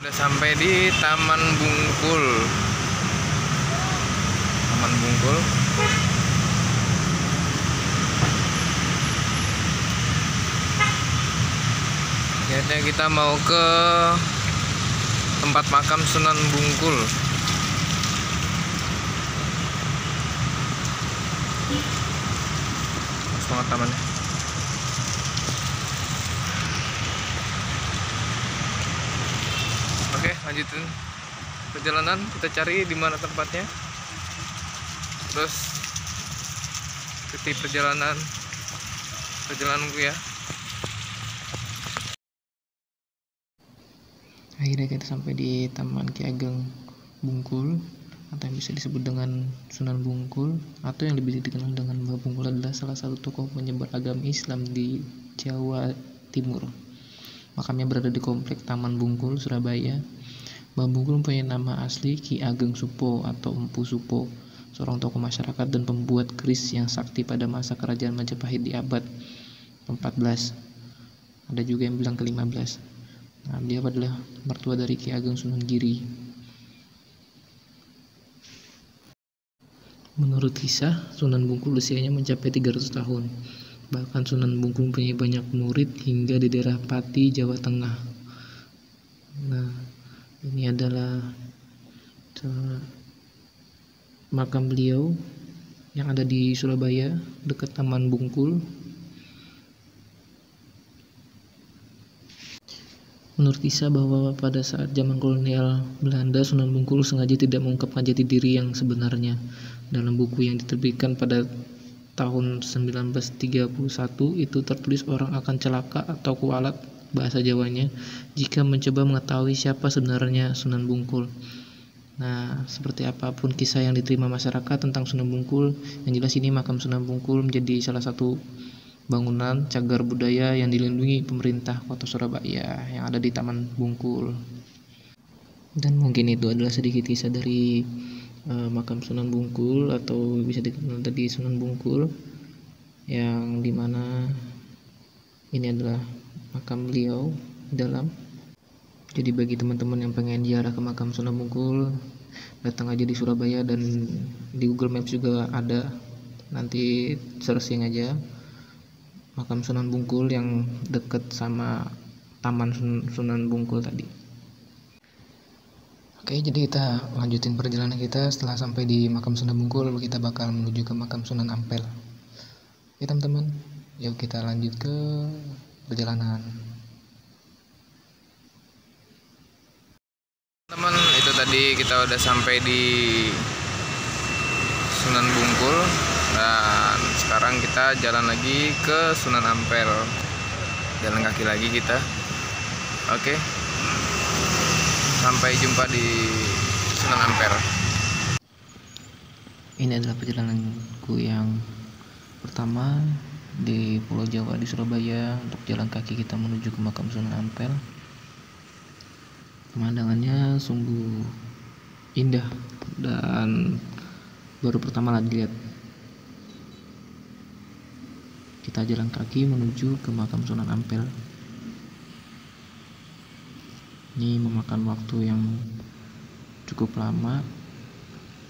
Udah sampai di Taman Bungkul. Taman Bungkul. Akhirnya kita mau ke tempat makam Sunan Bungkul. Semangat tamannya. Oke, lanjutin perjalanan. Kita cari di mana tempatnya. Terus ikuti perjalananku ya. Akhirnya kita sampai di Taman Ki Ageng Bungkul, atau yang bisa disebut dengan Sunan Bungkul, atau yang lebih dikenal dengan Mbah Bungkul, adalah salah satu tokoh penyebar agama Islam di Jawa Timur. Makamnya berada di komplek Taman Bungkul, Surabaya. Mbah Bungkul mempunyai nama asli Ki Ageng Supo atau Empu Supo, seorang tokoh masyarakat dan pembuat keris yang sakti pada masa kerajaan Majapahit di abad ke-14. Ada juga yang bilang ke-15. Nah, dia adalah mertua dari Ki Ageng Sunan Giri. Menurut kisah, Sunan Bungkul usianya mencapai 300 tahun. Bahkan Sunan Bungkul mempunyai banyak murid hingga di daerah Pati, Jawa Tengah. Nah, ini adalah makam beliau yang ada di Surabaya, dekat Taman Bungkul. Menurut kisah bahwa pada saat zaman kolonial Belanda, Sunan Bungkul sengaja tidak mengungkapkan jati diri yang sebenarnya. Dalam buku yang diterbitkan pada tahun 1931 itu tertulis orang akan celaka atau kualat, bahasa Jawanya, jika mencoba mengetahui siapa sebenarnya Sunan Bungkul. Nah, seperti apapun kisah yang diterima masyarakat tentang Sunan Bungkul, yang jelas ini makam Sunan Bungkul menjadi salah satu bangunan cagar budaya yang dilindungi pemerintah Kota Surabaya yang ada di Taman Bungkul. Dan mungkin itu adalah sedikit kisah dari makam Sunan Bungkul, atau bisa dikenal tadi Sunan Bungkul, yang dimana ini adalah makam beliau di dalam. Jadi bagi teman-teman yang pengen ziarah ke makam Sunan Bungkul, datang aja di Surabaya, dan di Google Maps juga ada, nanti searching aja makam Sunan Bungkul yang deket sama Taman Sunan Bungkul tadi. Oke, jadi kita lanjutin perjalanan kita. Setelah sampai di makam Sunan Bungkul, kita bakal menuju ke makam Sunan Ampel. Ya teman-teman, yuk kita lanjut ke perjalanan. Teman, itu tadi kita udah sampai di Sunan Bungkul, dan sekarang kita jalan lagi ke Sunan Ampel. Jalan kaki lagi kita. Oke. Sampai jumpa di Sunan Ampel. Ini adalah perjalananku yang pertama di Pulau Jawa di Surabaya. Untuk jalan kaki kita menuju ke makam Sunan Ampel. Pemandangannya sungguh indah dan baru pertama lah dilihat. Kita jalan kaki menuju ke makam Sunan Ampel. Ini memakan waktu yang cukup lama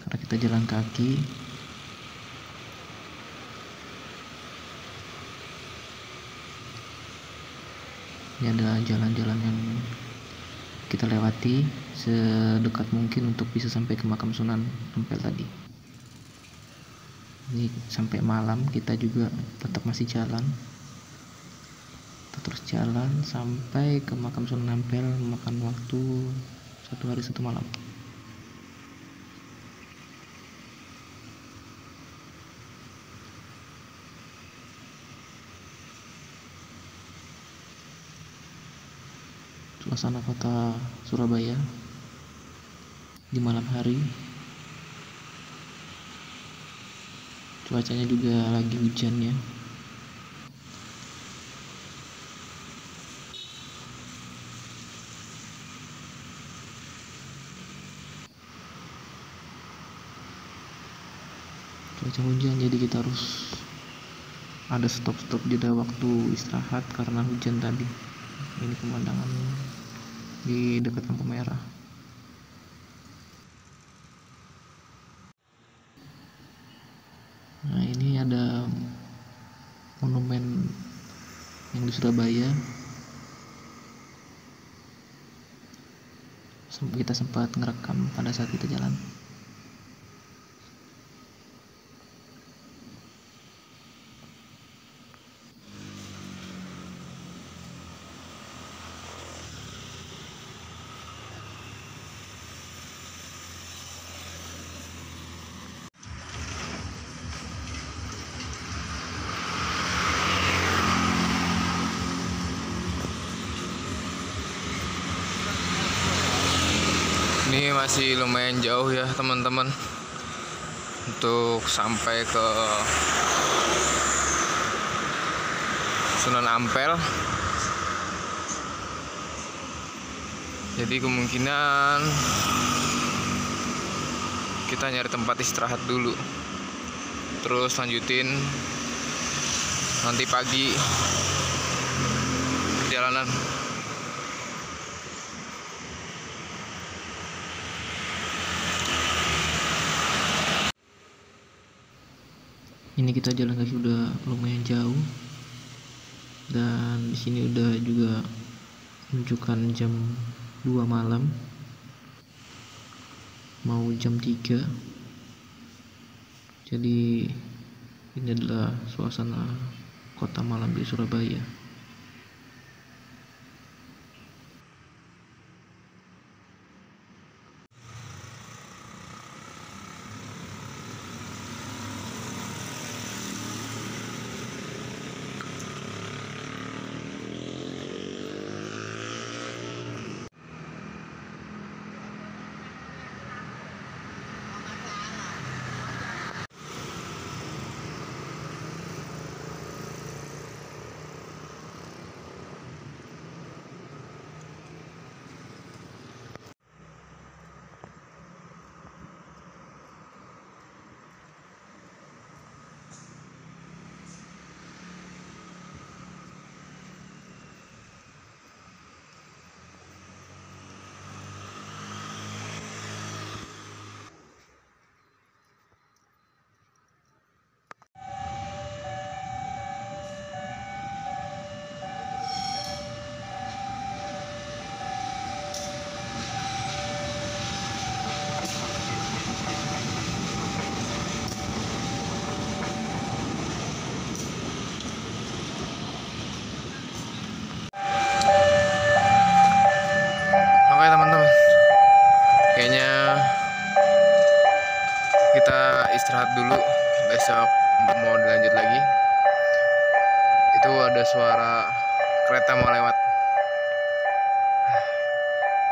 karena kita jalan kaki. Ini adalah jalan-jalan yang kita lewati sedekat mungkin untuk bisa sampai ke makam Sunan Ampel tadi. Ini sampai malam kita juga tetap masih jalan. Kita terus jalan sampai ke makam Sunan Ampel, memakan waktu 1 hari 1 malam. Suasana kota Surabaya di malam hari. Cuacanya juga lagi hujan ya. Cuaca hujan, jadi kita harus ada stop jeda waktu istirahat karena hujan tadi. Ini pemandangannya. di dekat lampu merah. Nah, ini ada monumen yang di Surabaya. Kita sempat ngerekam pada saat kita jalan. Ini masih lumayan jauh ya teman-teman untuk sampai ke Sunan Ampel. Jadi kemungkinan kita nyari tempat istirahat dulu, terus lanjutin nanti pagi perjalanan. Ini kita jalan kaki udah lumayan jauh, dan di sini udah juga menunjukkan jam 2 malam, mau jam 3. Jadi ini adalah suasana kota malam di Surabaya. Oke teman-teman, kayaknya kita istirahat dulu, besok mau dilanjut lagi. Itu ada suara kereta mau lewat.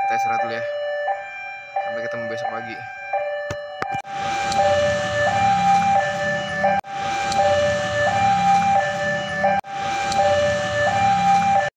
Kita istirahat dulu ya, sampai ketemu besok pagi.